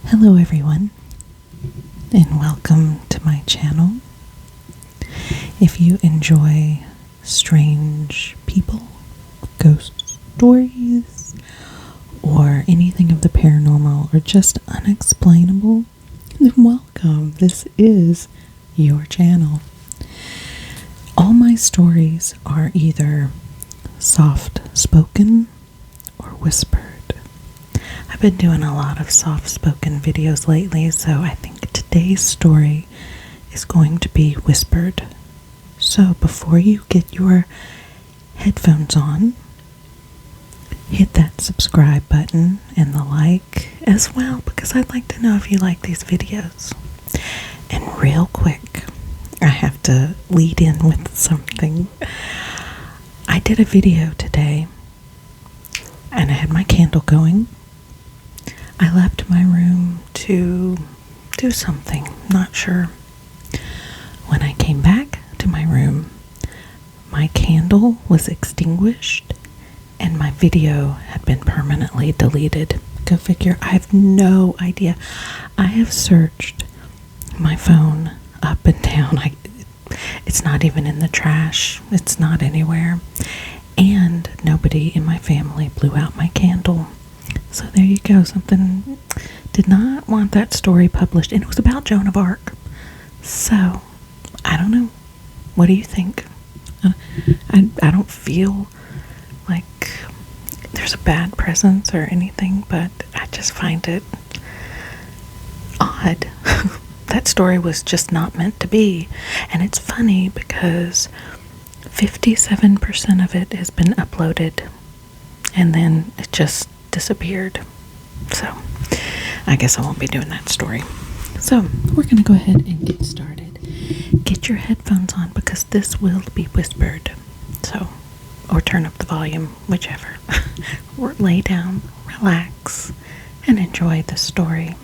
Hello everyone, and welcome to my channel. If you enjoy strange people, ghost stories, or anything of the paranormal or just unexplainable, then welcome. This is your channel. All my stories are either soft-spoken or whispered. I've been doing a lot of soft-spoken videos lately, so I think today's story is going to be whispered. So before you get your headphones on, hit that subscribe button and the like as well, because I'd like to know if you like these videos. And real quick, I have to lead in with something. I did a video today and I had my candle going. I left my room to do something, not sure. When I came back to my room, my candle was extinguished and my video had been permanently deleted. Go figure. I have no idea. I have searched my phone up and down. It's not even in the trash. It's not anywhere. And nobody in my family blew out my candle. So there you go. Something did not want that story published. And it was about Joan of Arc. So, I don't know. What do you think? I don't feel like there's a bad presence or anything, but I just find it odd. That story was just not meant to be. And it's funny because 57% of it has been uploaded and then it just disappeared. So I guess I won't be doing that story. So we're going to go ahead and get started. Get your headphones on because this will be whispered. So, or turn up the volume, whichever. Or lay down, relax, and enjoy the story.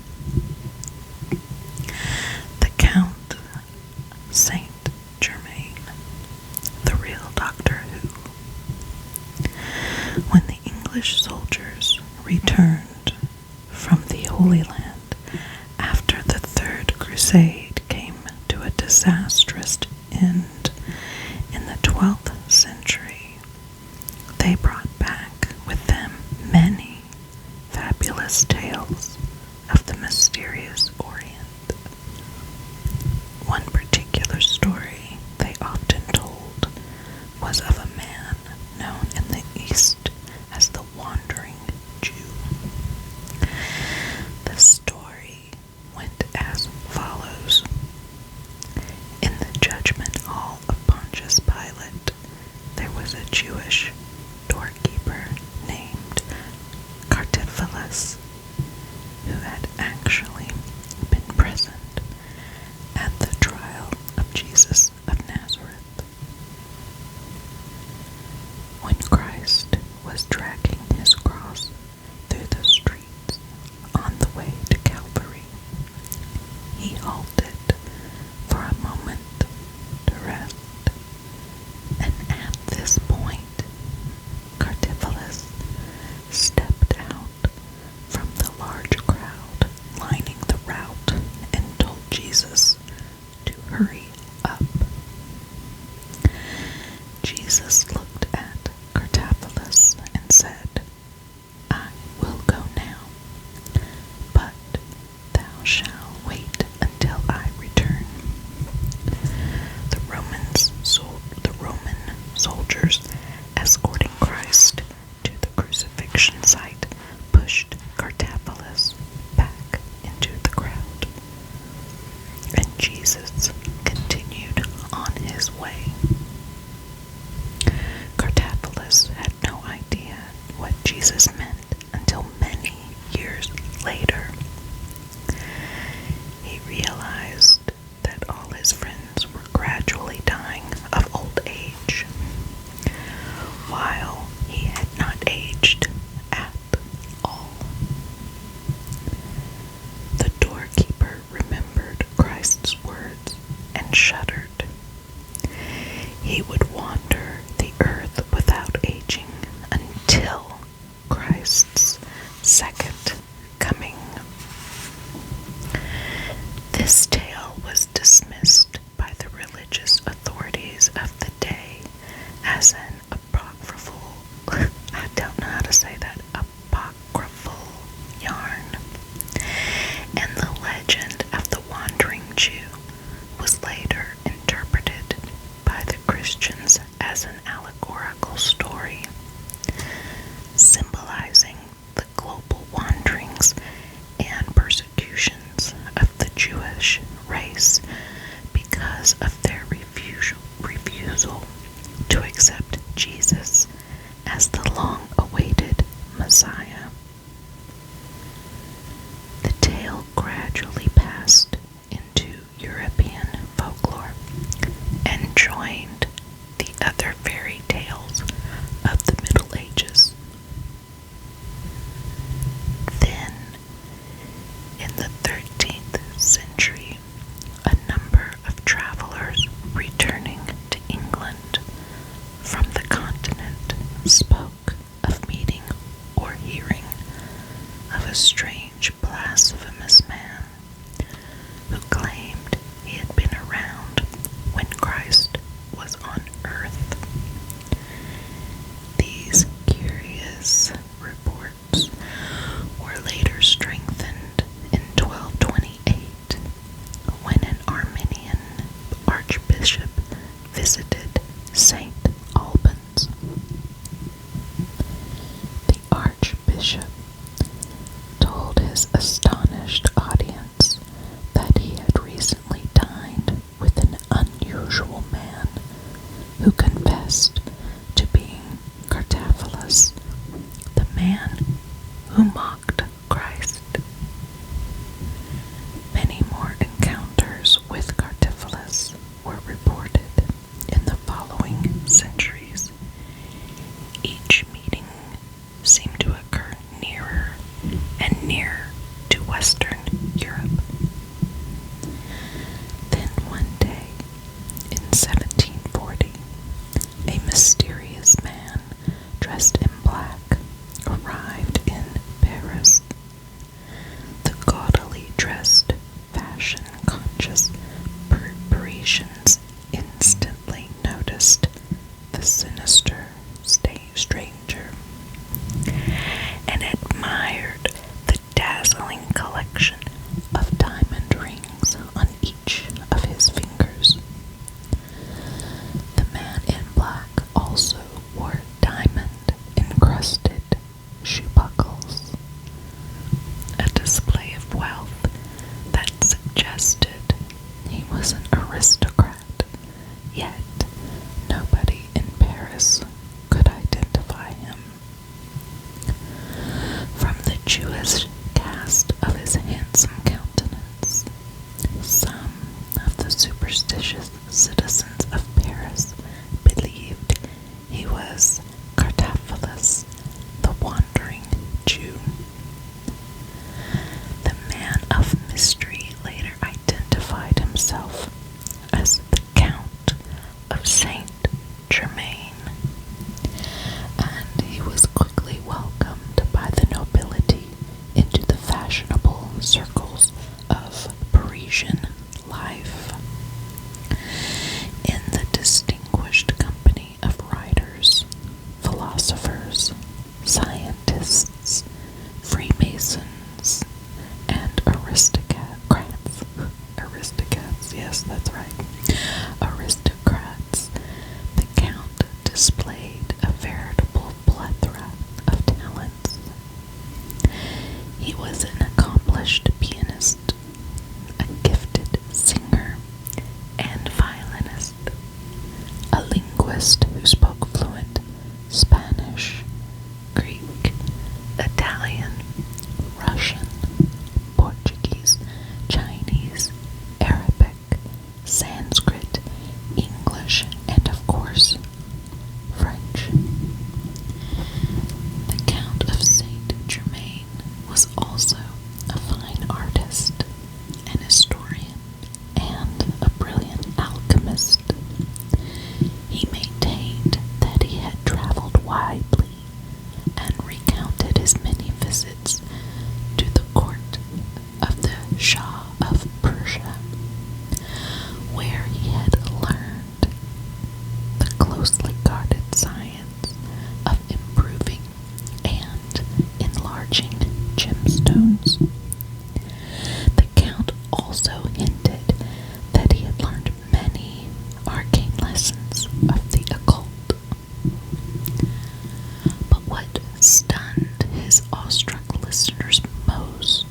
The Count Saint Germain, the real Doctor Who. When the English soldiers returned from the Holy Land after the Third Crusade came to a disastrous end in the 12th century, they brought back with them many fabulous tales of the mysterious Orient. One particular story they often told was of a man known in the East as the Wandering Jew. The story went as follows. In the judgment hall of Pontius Pilate, there was a Jewish doorkeeper named Cartaphilus, who had actually been present at the trial of Jesus of Nazareth. When Christ was dragging his cross through the streets on the way to Calvary, he halted for a moment to rest, and at this point, Cartaphilus stepped out from the large crowd lining the route and told Jesus to hurry up. Jesus looked at Cartaphilus and said, I will go now, but thou shalt wait until I return. The Roman soldiers escorting Christ to the crucifixion site pushed Cartaphilus back into the crowd, and Jesus continued on his way. Cartaphilus had no idea what Jesus meant until many years later. He realized that all his friends were gradually dying of old age, while he had not aged at all. The doorkeeper remembered Christ's words and shuddered. He would wander the earth without aging until Christ's second gradually passed into European folklore and joined the other fairy tales of the Middle Ages. Then, in the 13th century, a number of travelers returning to England from the continent spoke of meeting or hearing of a strange, blasphemous man who claimed he had been around when Christ was on earth. These curious reports were later strengthened in 1228 when an Armenian archbishop visited St. Albans. The archbishop told his astonished audience that he had recently dined with an unusual man who confessed to being Cartaphilus, the man who mocked Christ. Many more encounters with Cartaphilus were reported in the following centuries. Each meeting seemed to occur nearer and nearer to Western Europe. Then one day, in 1740, a mysterious man dressed in black arrived in Paris. The gaudily dressed, fashion-conscious Parisians instantly noticed the sinister stranger and admired the dazzling collection of diamond rings on each of his fingers. The man in black also wore diamond-encrusted shoe buckles, a display of wealth that suggested he was an aristocrat, yet nobody in Paris could identify him. From the Jewish cast of his handsome countenance, some of the superstitious citizens of Paris believed he was Cartaphilus, the wandering Jew. The man of mystery later identified himself as the Count of Saint Germain, and he was quickly welcomed by the nobility into the fashionable circles of Parisian life. In the distinguished company of writers, philosophers, scientists, Freemasons, and aristocrats, yes, that's right, aristocrats, the Count displayed a veritable plethora of talents. He was an accomplished pianist, a gifted singer and violinist, a linguist who spoke fluent Spanish, Greek, Italian, Russian, Portuguese, Chinese, Arabic, Sanskrit, English, and of course, French. The Count of Saint Germain was also a fine artist, an historian, and a brilliant alchemist. He maintained that he had traveled widely and recounted his many visits to the court of the Shah of Persia, where he had learned the closely guarded science of improving and enlarging gemstones. The Count also hinted that he had learned many arcane lessons of the occult. But what stunned his awestruck listeners most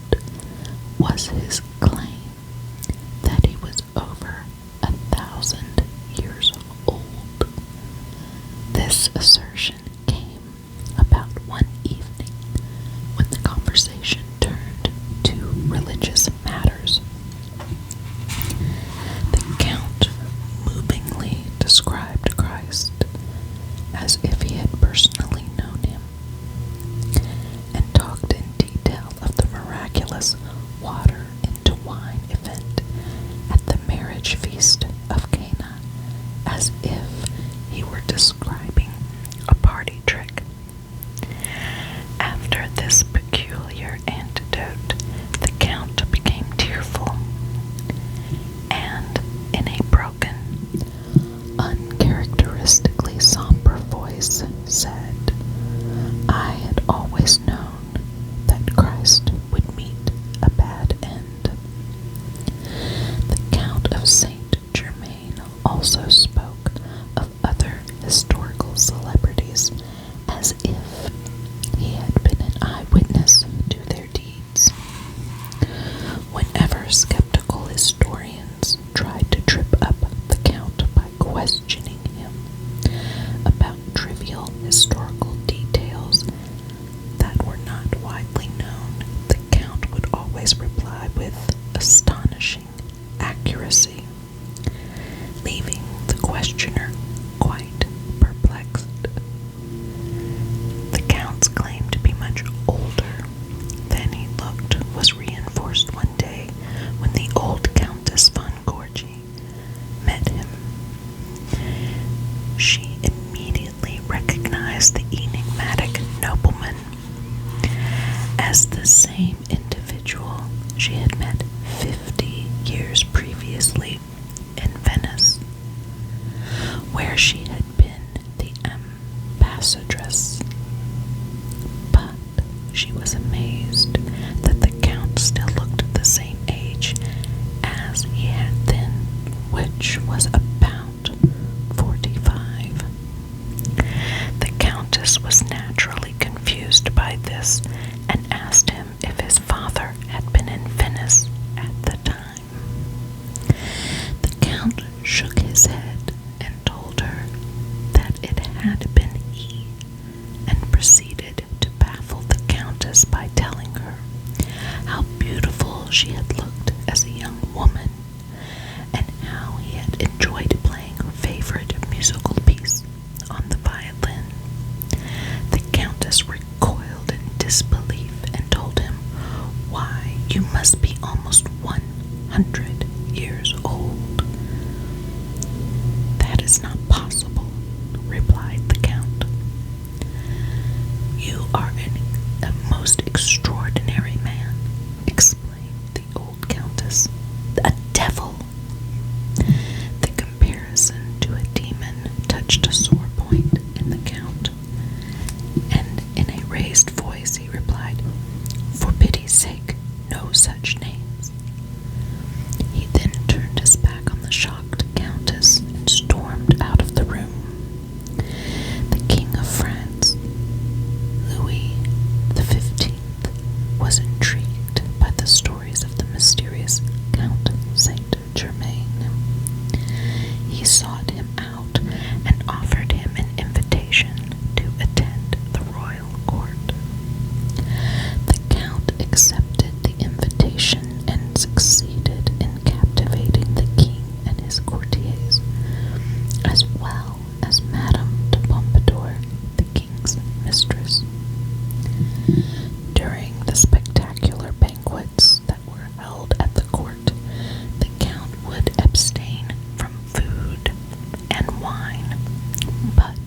was his claim that he was over 1,000 years old. This assertion came about one evening when the conversation turned to religious matters. as the same individual she had met 50 years previously in Venice, where she had been the ambassadress. But she was amazed that the Count still looked the same age as he had then, which was about 45. The Countess was naturally confused by this and asked him if his father had been in Venice at the time. The Count shook his head and told her that it had been he, and proceeded to baffle the Countess by telling her how beautiful she had looked as a young woman, and how he had enjoyed playing her favorite musical piece on the violin. The Countess recoiled in disbelief and told him, "Why, you must be almost 100 years old." "That is not possible," replied the Count. "You are a most extraordinary man," exclaimed the old Countess. "A devil!" The comparison to a demon touched a sore point in the Count, and in a raised voice he replied, "For pity's sake, no such names." He then turned his back on the shocked Countess and stormed out of the room. The King of France, Louis XV, was intrigued by the stories of the mysterious Count Saint Germain. He sought him out and offered him an invitation to attend the royal court. The Count accepted the invitation and succeeded in captivating the king and his courtiers, as well as Madame de Pompadour, the king's mistress. During the spectacular banquets that were held at the court, the Count would abstain from food and wine, but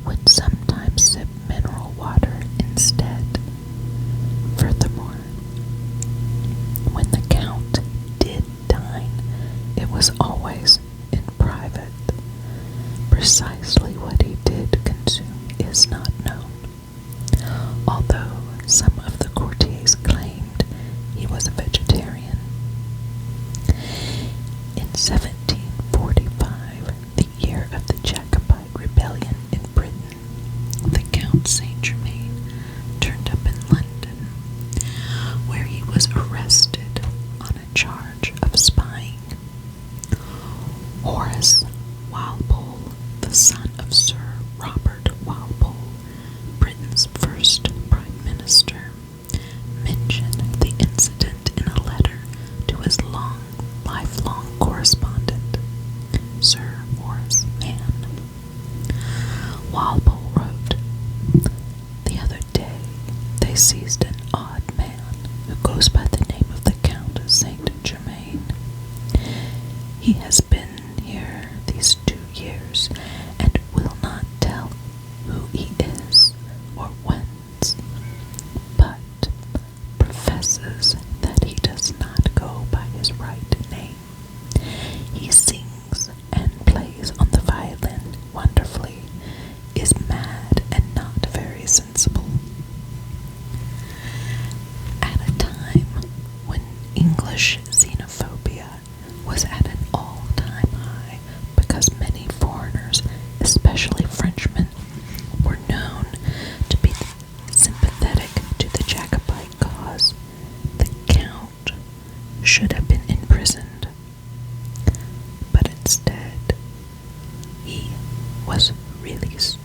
would sometimes sip mineral water instead. Furthermore, when the Count did dine, it was always in private. Precisely what he did consume is not known, although some of the courtiers claimed he was a vegetarian. In 1745, the year of the Jacobite rebellion in Britain, the Count Saint Germain turned up in London, where he was arrested on a charge of spying. Horace Walpole, the son of Sir Robert Walpole, Britain's first Prime Minister, mentioned the incident in a letter to his lifelong correspondent, Sir Horace Mann. Walpole wrote, "The other day they seized an odd man who goes by the name of the Count Saint Germain. He has been here these 2 years and will not tell who he is or whence, but professes that he does not go by his right name. He sings and plays on the violin wonderfully, is mad and not very sensible." At a time when English xenophobia was at an all-time high because many foreigners, especially Frenchmen, were known to be sympathetic to the Jacobite cause, the Count should have been imprisoned. But instead, he was released.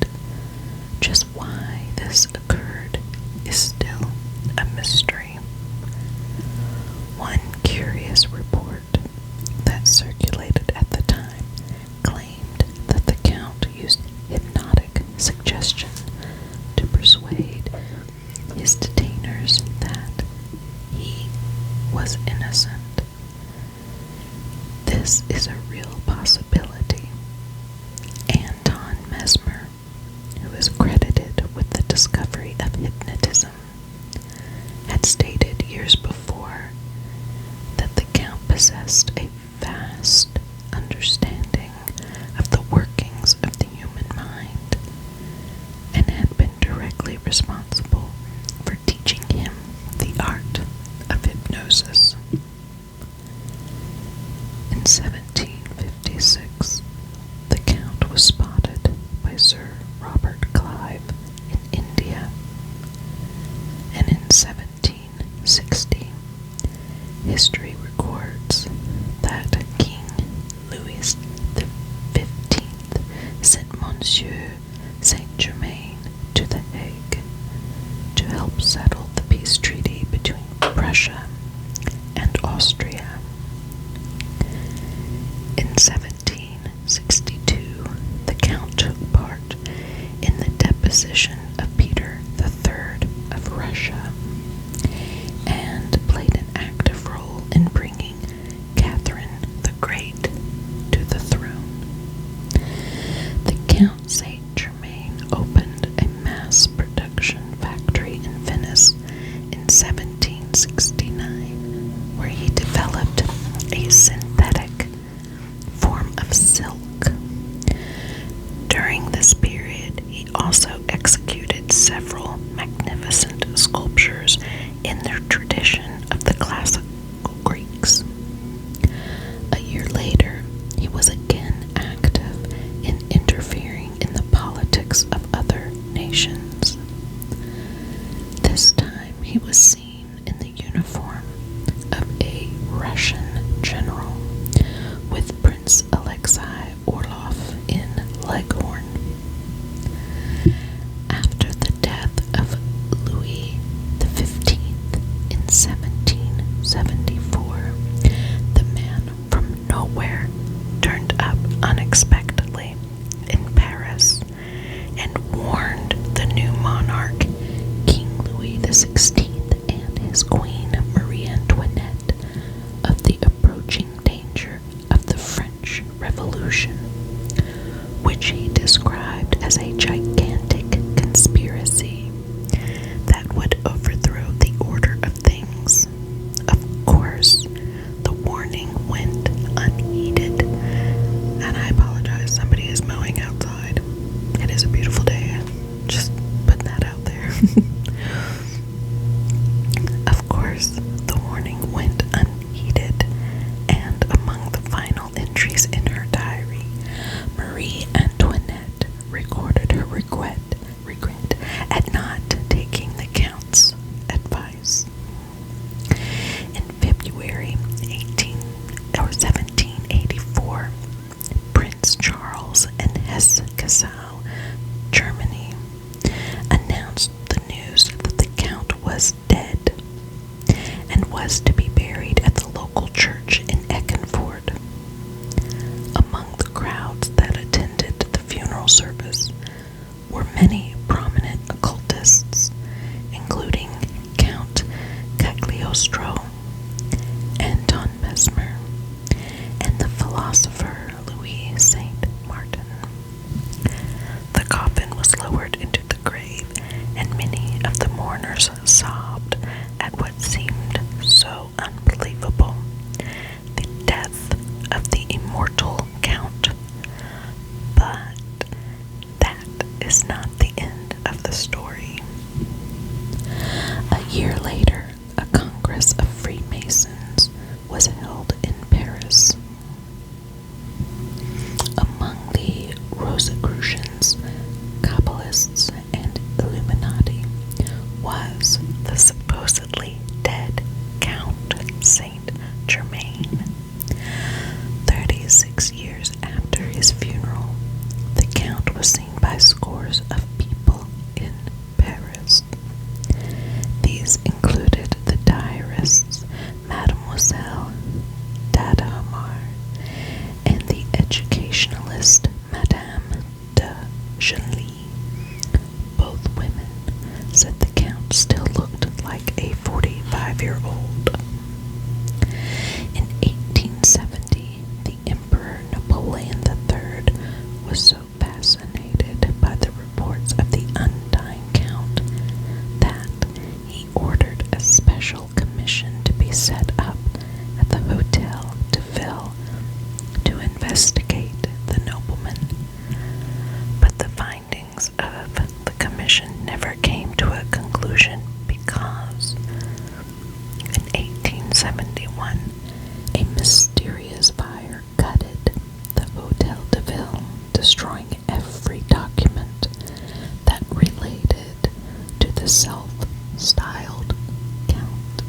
Just why this occurred is still a mystery. One curious report that circulated at the time claimed that the Count used hypnotic suggestion to persuade his detainers that he was innocent. This is a real possibility. Anton Mesmer, who is credited with the discovery of hypnotism, had 1760, history records that King Louis XV sent Monsieur Saint-Germain to The Hague to help settle the peace treaty between Prussia and Austria. In 1762, the Count took part in the deposition of Peter III of Russia and played an active role in bringing Catherine the Great to the throne. The Count Saint-Germain opened a mass production factory in Venice in 1769, where he developed a synthetic form of silk. During this period, he also executed several magnificent sculptures in their tradition of the classical Greeks. A year later, he was again active in interfering in the politics of other nations. This time, he was seen in the uniform of a Russian general with Prince Alexei Orlov in Leghorn. After the death of Louis XV in 1774, the man from nowhere turned up unexpectedly in Paris and warned the new monarch, King Louis XVI, and his queen, Marie Antoinette, of the approaching danger of the French Revolution, which he described as a gigantic conspiracy that would overthrow the order of things. Of course, the warning went unheeded, and I apologize, somebody is mowing outside. It is a beautiful day, just putting that out there. Of course, the warning went unheeded, and among the final entries in her diary, Marie Antoinette recorded her regret at not taking the Count's advice. In February 1784, Prince Charles in Hesse-Cassel, Germany, announced the news that the Count was dead and was to be buried at the local church in Eckernford. Among the crowds that attended the funeral service were many prominent occultists, including Count Cagliostro, Anton Mesmer, and the philosopher Louis Saint Martin. The coffin was lowered into the grave, and many of the mourners sobbed at what seemed so unbelievable, the death of the immortal Count. But that is not the end of the story. A year later, a Congress of Freemasons was held in Paris. Among the Rosicrucians, Kabbalists, and Illuminati was the supposedly dead Count Saint-Germain. 36 years after his funeral, the Count was seen by scores of people in Paris. These included the diarists Mademoiselle d'Adamar and the educationalist Madame de Genlis. Both women said the Count still looked like a 45-year-old. In 1870, the Emperor Napoleon III was so fascinated by the reports of the undying Count that he ordered a special commission to be set up at the Hotel de Ville to investigate the nobleman. But the findings of the commission never came to a conclusion because in 1871, a mysterious fire gutted the Hotel de Ville, destroying every document that related to the self-styled Count.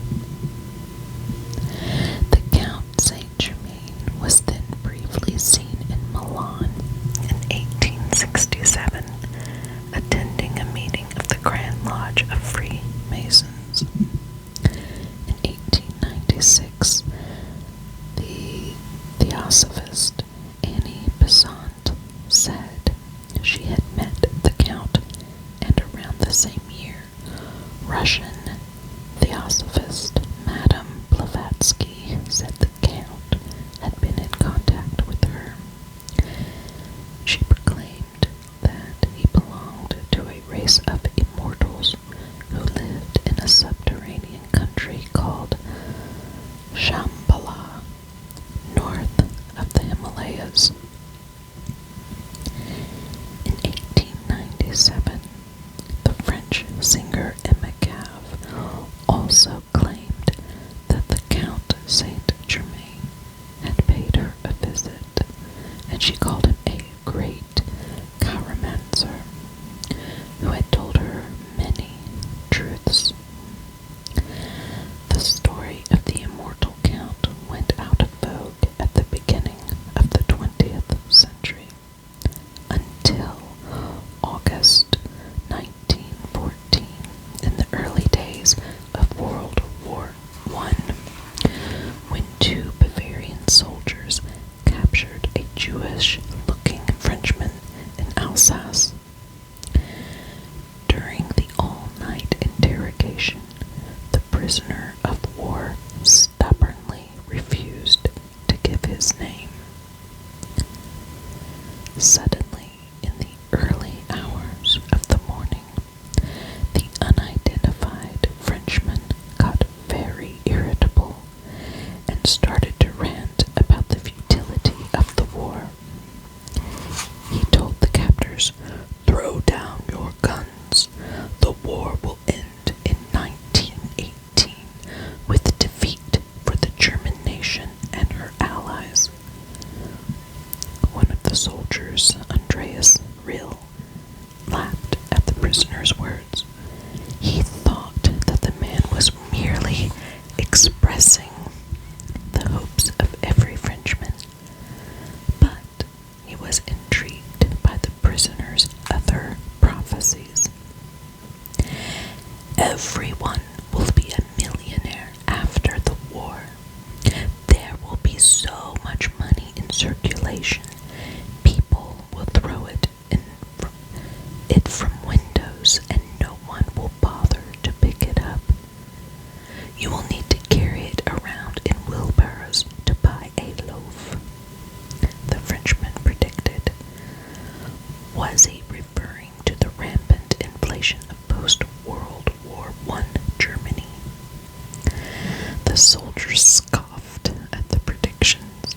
The soldiers scoffed at the predictions,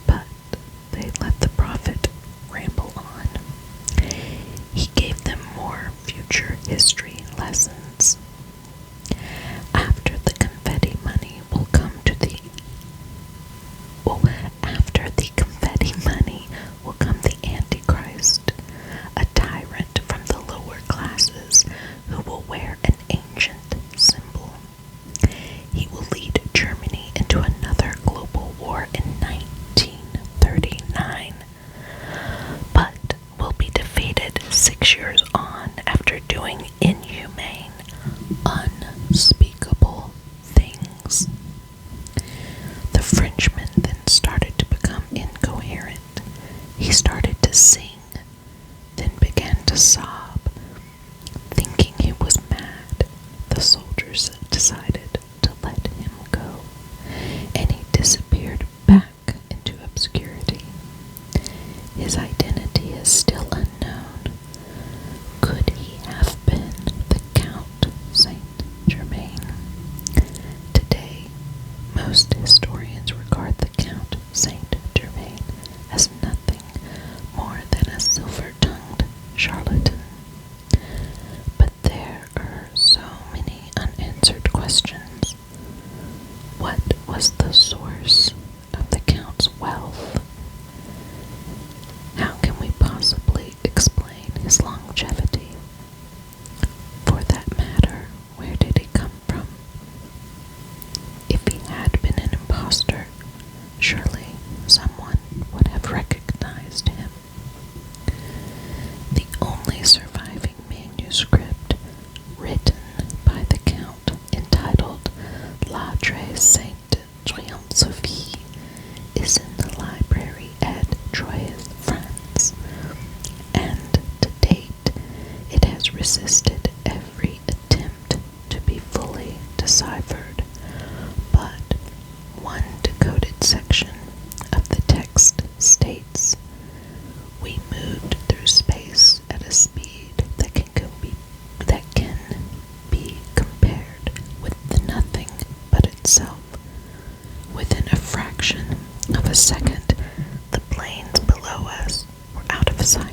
but they let the prophet ramble on. He gave them more future history lessons. After the confetti money will come to the After the confetti money will come the Antichrist, a tyrant from the lower classes who will wear an ancient symbol. He will lead Germany into another global war in 1939, but will be defeated 6 years on after doing inhumane, unspeakable things. The Frenchman then started to become incoherent. He started to sing, then began to sob. Thinking he was mad, the soldiers decided to let him go, and he disappeared back into obscurity. His identity is still unknown. Could he have been the Count Saint Germain? Today, most historians regard the Count Saint Germain as nothing more than a silver-tongued charlatan. But there are so many unanswered questions. What was the source of the Count's wealth? How can we possibly explain his longevity? For that matter, where did he come from? If he had been an impostor, surely someone would have recognized him. The only surviving manuscript written by the Count, entitled L'Adresse Sainte-Triomphie, is in the library at Troyes, France, and to date it has resisted every attempt to be fully deciphered, but one decoded section of the text states, "We moved through space at a speed that can be compared with nothing but itself. Within a fraction of a second, the planes below us were out of sight."